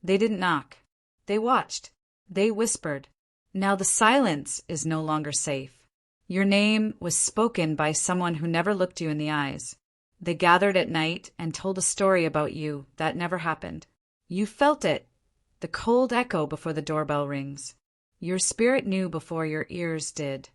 They didn't knock. They watched. They whispered. Now the silence is no longer safe. Your name was spoken by someone who never looked you in the eyes. They gathered at night and told a story about you that never happened. You felt it, the cold echo before the doorbell rings. Your spirit knew before your ears did.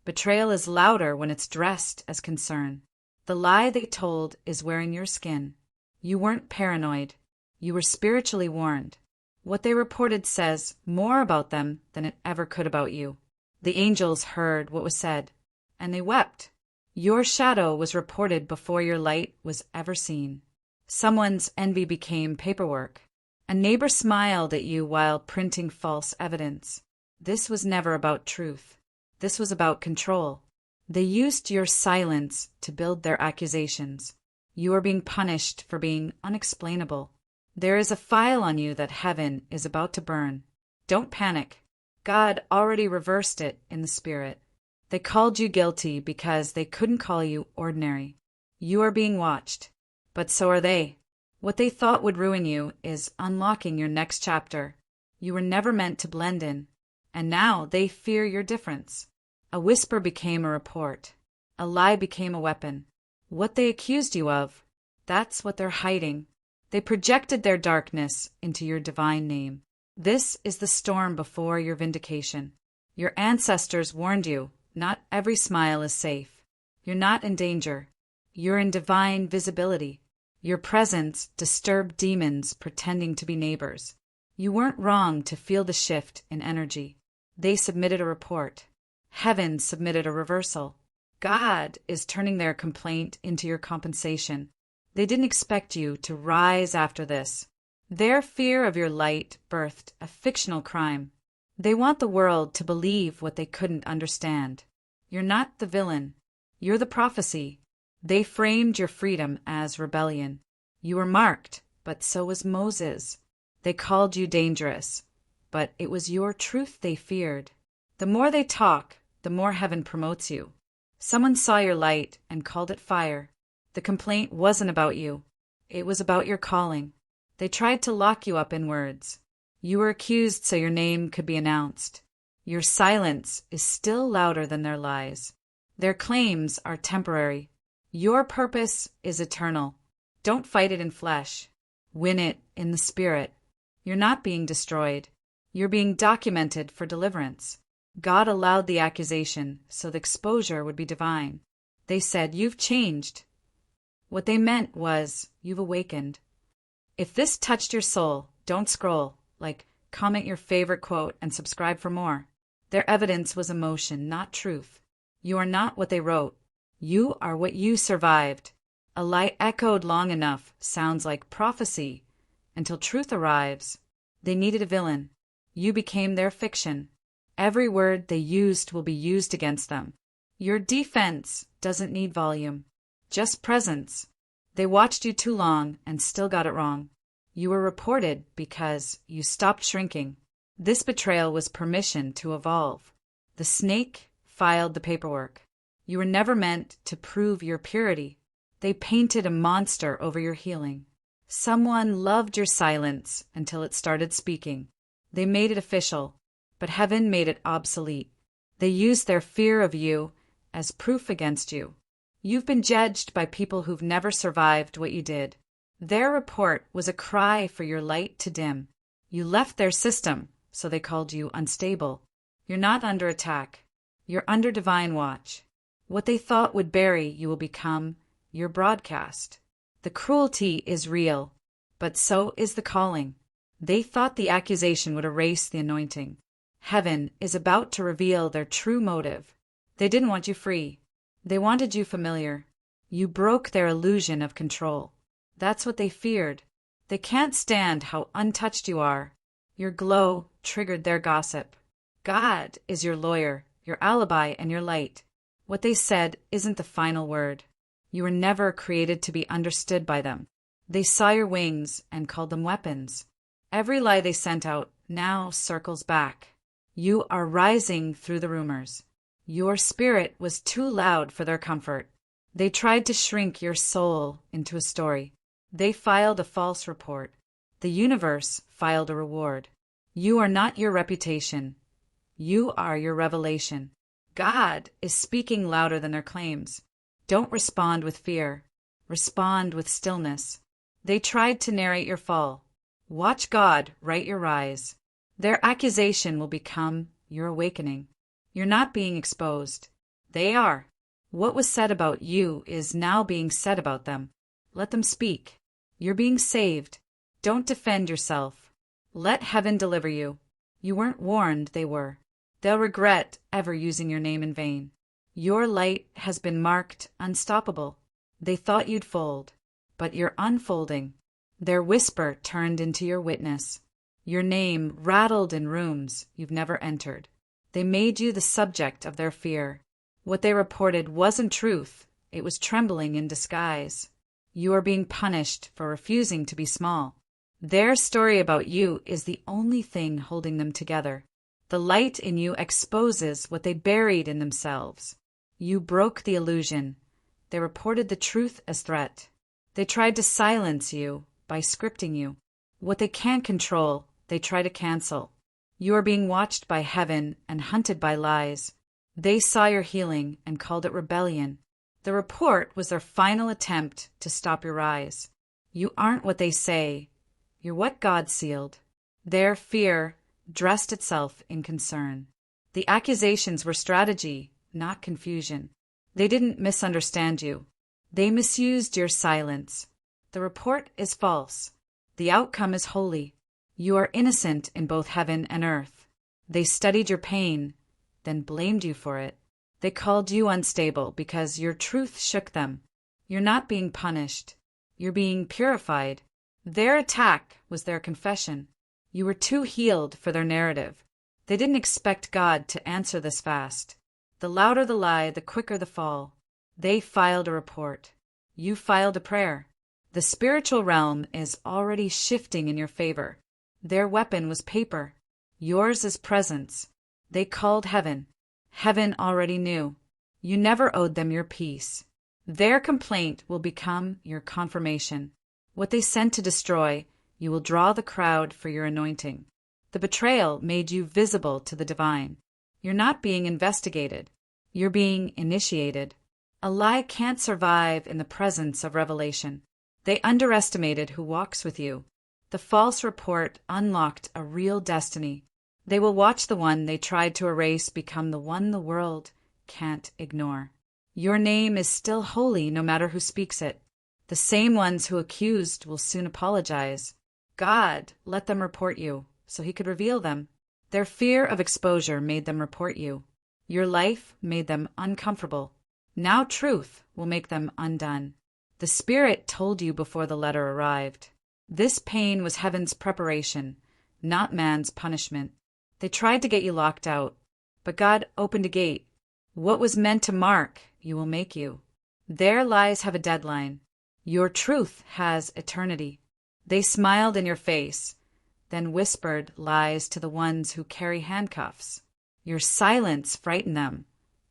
Betrayal is louder when it's dressed as concern. The lie they told is wearing your skin. You weren't paranoid. You were spiritually warned. What they reported says more about them than it ever could about you. The angels heard what was said, and they wept. Your shadow was reported before your light was ever seen. Someone's envy became paperwork. A neighbor smiled at you while printing false evidence. This was never about truth. This was about control. They used your silence to build their accusations. You are being punished for being unexplainable. There is a file on you that heaven is about to burn. Don't panic. God already reversed it in the spirit. They called you guilty because they couldn't call you ordinary. You are being watched, but so are they. What they thought would ruin you is unlocking your next chapter. You were never meant to blend in, and now they fear your difference. A whisper became a report. A lie became a weapon. What they accused you of, that's what they're hiding. They projected their darkness into your divine name. This is the storm before your vindication. Your ancestors warned you, not every smile is safe. You're not in danger. You're in divine visibility. Your presence disturbed demons pretending to be neighbors. You weren't wrong to feel the shift in energy. They submitted a report. Heaven submitted a reversal. God is turning their complaint into your compensation. They didn't expect you to rise after this. Their fear of your light birthed a fictional crime. They want the world to believe what they couldn't understand. You're not the villain. You're the prophecy. They framed your freedom as rebellion. You were marked, but so was Moses. They called you dangerous, but it was your truth they feared. The more they talk, the more heaven promotes you. Someone saw your light and called it fire. The complaint wasn't about you. It was about your calling. They tried to lock you up in words. You were accused so your name could be announced. Your silence is still louder than their lies. Their claims are temporary. Your purpose is eternal. Don't fight it in flesh. Win it in the spirit. You're not being destroyed. You're being documented for deliverance. God allowed the accusation so the exposure would be divine. They said, "You've changed." What they meant was, "You've awakened." If this touched your soul, don't scroll. Comment your favorite quote and subscribe for more. Their evidence was emotion, not truth. You are not what they wrote. You are what you survived. A lie echoed long enough sounds like prophecy until truth arrives. They needed a villain. You became their fiction. Every word they used will be used against them. Your defense doesn't need volume, just presence. They watched you too long and still got it wrong. You were reported because you stopped shrinking. This betrayal was permission to evolve. The snake filed the paperwork. You were never meant to prove your purity. They painted a monster over your healing. Someone loved your silence until it started speaking. They made it official, but heaven made it obsolete. They used their fear of you as proof against you. You've been judged by people who've never survived what you did. Their report was a cry for your light to dim. You left their system, so they called you unstable. You're not under attack. You're under divine watch. What they thought would bury you will become your broadcast. The cruelty is real, but so is the calling. They thought the accusation would erase the anointing. Heaven is about to reveal their true motive. They didn't want you free. They wanted you familiar. You broke their illusion of control. That's what they feared. They can't stand how untouched you are. Your glow triggered their gossip. God is your lawyer, your alibi, and your light. What they said isn't the final word. You were never created to be understood by them. They saw your wings and called them weapons. Every lie they sent out now circles back. You are rising through the rumors. Your spirit was too loud for their comfort. They tried to shrink your soul into a story. They filed a false report. The universe filed a reward. You are not your reputation. You are your revelation. God is speaking louder than their claims. Don't respond with fear. Respond with stillness. They tried to narrate your fall. Watch God write your rise. Their accusation will become your awakening. You're not being exposed. They are. What was said about you is now being said about them. Let them speak. You're being saved. Don't defend yourself. Let heaven deliver you. You weren't warned, they were. They'll regret ever using your name in vain. Your light has been marked unstoppable. They thought you'd fold, but you're unfolding. Their whisper turned into your witness. Your name rattled in rooms you've never entered. They made you the subject of their fear. What they reported wasn't truth, it was trembling in disguise. You are being punished for refusing to be small. Their story about you is the only thing holding them together. The light in you exposes what they buried in themselves. You broke the illusion. They reported the truth as threat. They tried to silence you by scripting you. What they can't control, they try to cancel. You are being watched by heaven and hunted by lies. They saw your healing and called it rebellion. The report was their final attempt to stop your rise. You aren't what they say. You're what God sealed. Their fear dressed itself in concern. The accusations were strategy, not confusion. They didn't misunderstand you. They misused your silence. The report is false. The outcome is holy. You are innocent in both heaven and earth. They studied your pain, then blamed you for it. They called you unstable because your truth shook them. You're not being punished. You're being purified. Their attack was their confession. You were too healed for their narrative. They didn't expect God to answer this fast. The louder the lie, the quicker the fall. They filed a report. You filed a prayer. The spiritual realm is already shifting in your favor. Their weapon was paper. Yours is presence. They called heaven. Heaven already knew. You never owed them your peace. Their complaint will become your confirmation. What they sent to destroy, you will draw the crowd for your anointing. The betrayal made you visible to the divine. You're not being investigated. You're being initiated. A lie can't survive in the presence of revelation. They underestimated who walks with you. The false report unlocked a real destiny. They will watch the one they tried to erase become the one the world can't ignore. Your name is still holy no matter who speaks it. The same ones who accused will soon apologize. God let them report you, so he could reveal them. Their fear of exposure made them report you. Your life made them uncomfortable. Now truth will make them undone. The Spirit told you before the letter arrived. This pain was heaven's preparation, not man's punishment. They tried to get you locked out, but God opened a gate. What was meant to mark, you will make you. Their lies have a deadline. Your truth has eternity. They smiled in your face, then whispered lies to the ones who carry handcuffs. Your silence frightened them,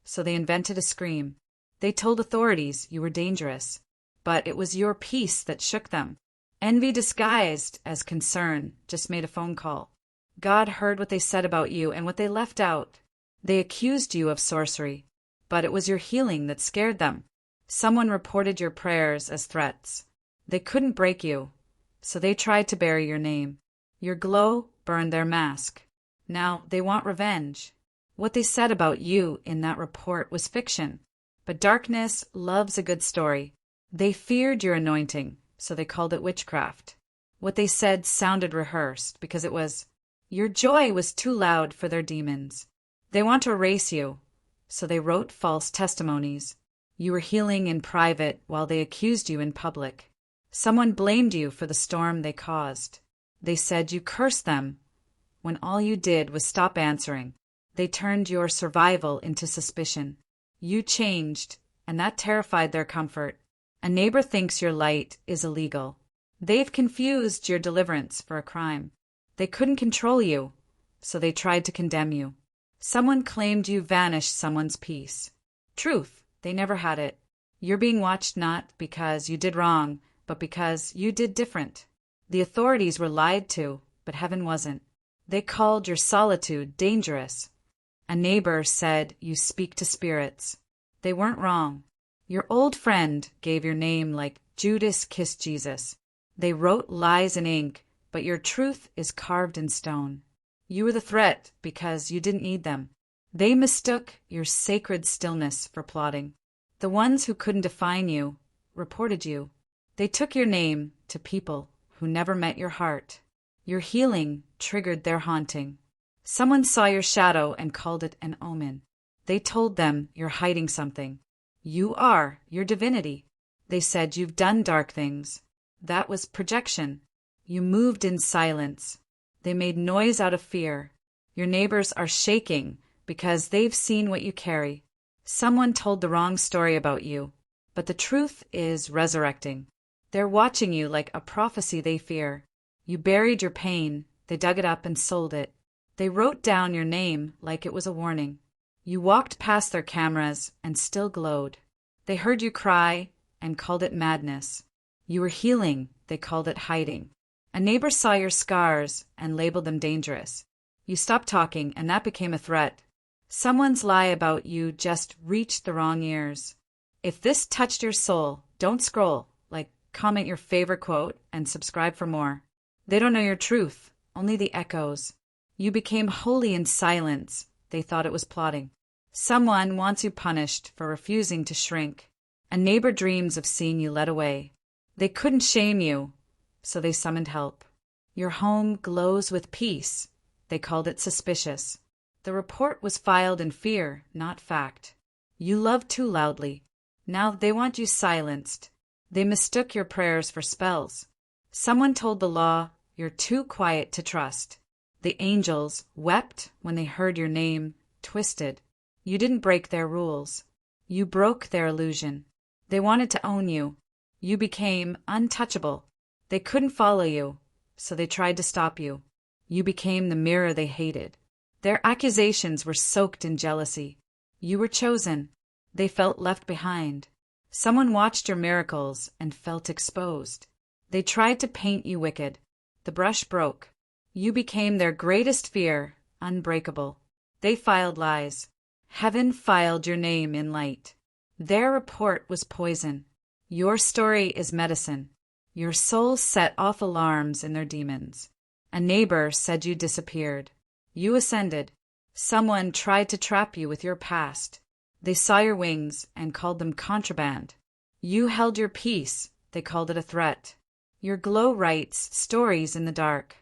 so they invented a scream. They told authorities you were dangerous, but it was your peace that shook them. Envy disguised as concern just made a phone call. God heard what they said about you and what they left out. They accused you of sorcery, but it was your healing that scared them. Someone reported your prayers as threats. They couldn't break you, so they tried to bury your name. Your glow burned their mask. Now they want revenge. What they said about you in that report was fiction, but darkness loves a good story. They feared your anointing, so they called it witchcraft. What they said sounded rehearsed because it was. Your joy was too loud for their demons. They want to erase you, so they wrote false testimonies. You were healing in private while they accused you in public. Someone blamed you for the storm they caused. They said you cursed them, when all you did was stop answering. They turned your survival into suspicion. You changed, and that terrified their comfort. A neighbor thinks your light is illegal. They've confused your deliverance for a crime. They couldn't control you, so they tried to condemn you. Someone claimed you vanished someone's peace. Truth, they never had it. You're being watched not because you did wrong, but because you did different. The authorities were lied to, but heaven wasn't. They called your solitude dangerous. A neighbor said you speak to spirits. They weren't wrong. Your old friend gave your name like Judas kissed Jesus. They wrote lies in ink, but your truth is carved in stone. You were the threat because you didn't need them. They mistook your sacred stillness for plotting. The ones who couldn't define you reported you. They took your name to people who never met your heart. Your healing triggered their haunting. Someone saw your shadow and called it an omen. They told them you're hiding something. You are your divinity. They said you've done dark things. That was projection. You moved in silence. They made noise out of fear. Your neighbors are shaking because they've seen what you carry. Someone told the wrong story about you, but the truth is resurrecting. They're watching you like a prophecy they fear. You buried your pain, they dug it up and sold it. They wrote down your name like it was a warning. You walked past their cameras and still glowed. They heard you cry and called it madness. You were healing, they called it hiding. A neighbor saw your scars and labeled them dangerous. You stopped talking and that became a threat. Someone's lie about you just reached the wrong ears. If this touched your soul, don't scroll, comment your favorite quote and subscribe for more. They don't know your truth, only the echoes. You became holy in silence. They thought it was plotting. Someone wants you punished for refusing to shrink. A neighbor dreams of seeing you led away. They couldn't shame you, so they summoned help. Your home glows with peace. They called it suspicious. The report was filed in fear, not fact. You loved too loudly. Now they want you silenced. They mistook your prayers for spells. Someone told the law you're too quiet to trust. The angels wept when they heard your name twisted. You didn't break their rules. You broke their illusion. They wanted to own you. You became untouchable. They couldn't follow you, so they tried to stop you. You became the mirror they hated. Their accusations were soaked in jealousy. You were chosen. They felt left behind. Someone watched your miracles and felt exposed. They tried to paint you wicked. The brush broke. You became their greatest fear, unbreakable. They filed lies. Heaven filed your name in light. Their report was poison. Your story is medicine. Your soul set off alarms in their demons. A neighbor said you disappeared. You ascended. Someone tried to trap you with your past. They saw your wings and called them contraband. You held your peace. They called it a threat. Your glow writes stories in the dark.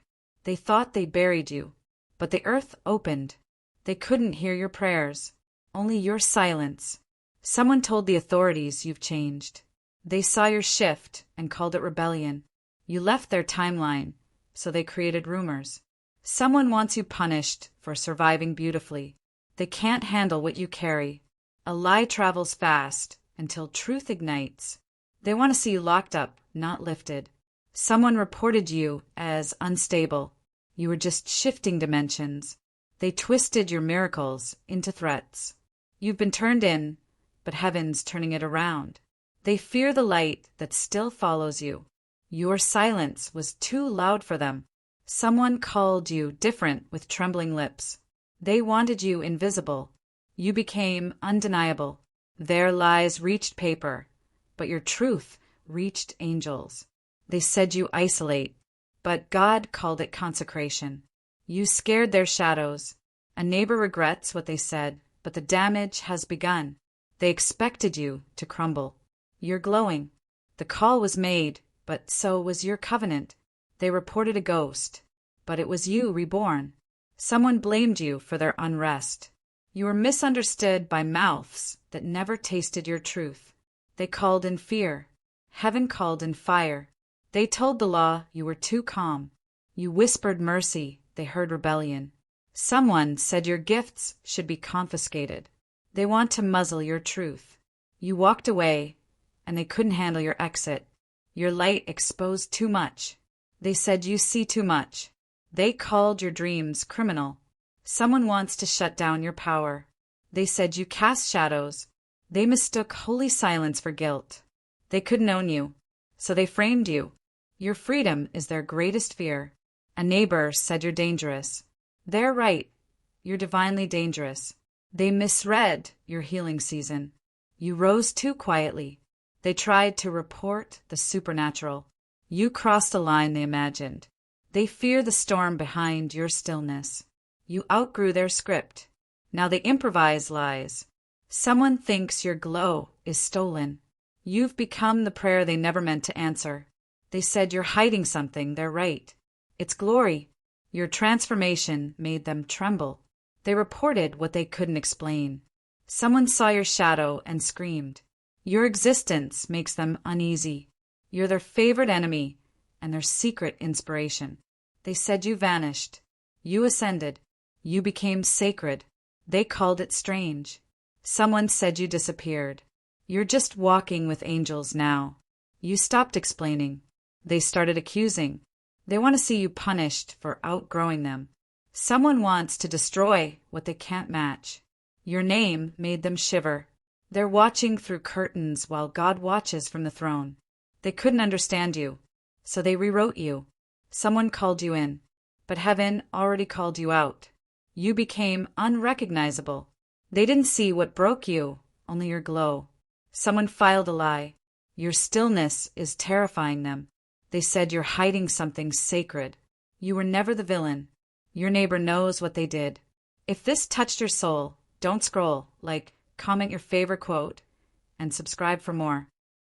They thought they buried you, but the earth opened. They couldn't hear your prayers, only your silence. Someone told the authorities you've changed. They saw your shift and called it rebellion. You left their timeline, so they created rumors. Someone wants you punished for surviving beautifully. They can't handle what you carry. A lie travels fast until truth ignites. They want to see you locked up, not lifted. Someone reported you as unstable. You were just shifting dimensions. They twisted your miracles into threats. You've been turned in, but heaven's turning it around. They fear the light that still follows you. Your silence was too loud for them. Someone called you different with trembling lips. They wanted you invisible. You became undeniable. Their lies reached paper, but your truth reached angels. They said you isolate, but God called it consecration. You scared their shadows. A neighbor regrets what they said, but the damage has begun. They expected you to crumble. You're glowing. The call was made, but so was your covenant. They reported a ghost, but it was you reborn. Someone blamed you for their unrest. You were misunderstood by mouths that never tasted your truth. They called in fear. Heaven called in fire. They told the law you were too calm. You whispered mercy. They heard rebellion. Someone said your gifts should be confiscated. They want to muzzle your truth. You walked away, and they couldn't handle your exit. Your light exposed too much. They said you see too much. They called your dreams criminal. Someone wants to shut down your power. They said you cast shadows. They mistook holy silence for guilt. They couldn't own you, so they framed you. Your freedom is their greatest fear. A neighbor said you're dangerous. They're right. You're divinely dangerous. They misread your healing season. You rose too quietly. They tried to report the supernatural. You crossed a line they imagined. They fear the storm behind your stillness. You outgrew their script. Now they improvise lies. Someone thinks your glow is stolen. You've become the prayer they never meant to answer. They said you're hiding something. They're right. It's glory. Your transformation made them tremble. They reported what they couldn't explain. Someone saw your shadow and screamed. Your existence makes them uneasy. You're their favorite enemy and their secret inspiration. They said you vanished. You ascended. You became sacred. They called it strange. Someone said you disappeared. You're just walking with angels now. You stopped explaining. They started accusing. They want to see you punished for outgrowing them. Someone wants to destroy what they can't match. Your name made them shiver. They're watching through curtains while God watches from the throne. They couldn't understand you, so they rewrote you. Someone called you in, but heaven already called you out. You became unrecognizable. They didn't see what broke you, only your glow. Someone filed a lie. Your stillness is terrifying them. They said you're hiding something sacred. You were never the villain. Your neighbor knows what they did. If this touched your soul, don't scroll, comment your favorite quote, and subscribe for more.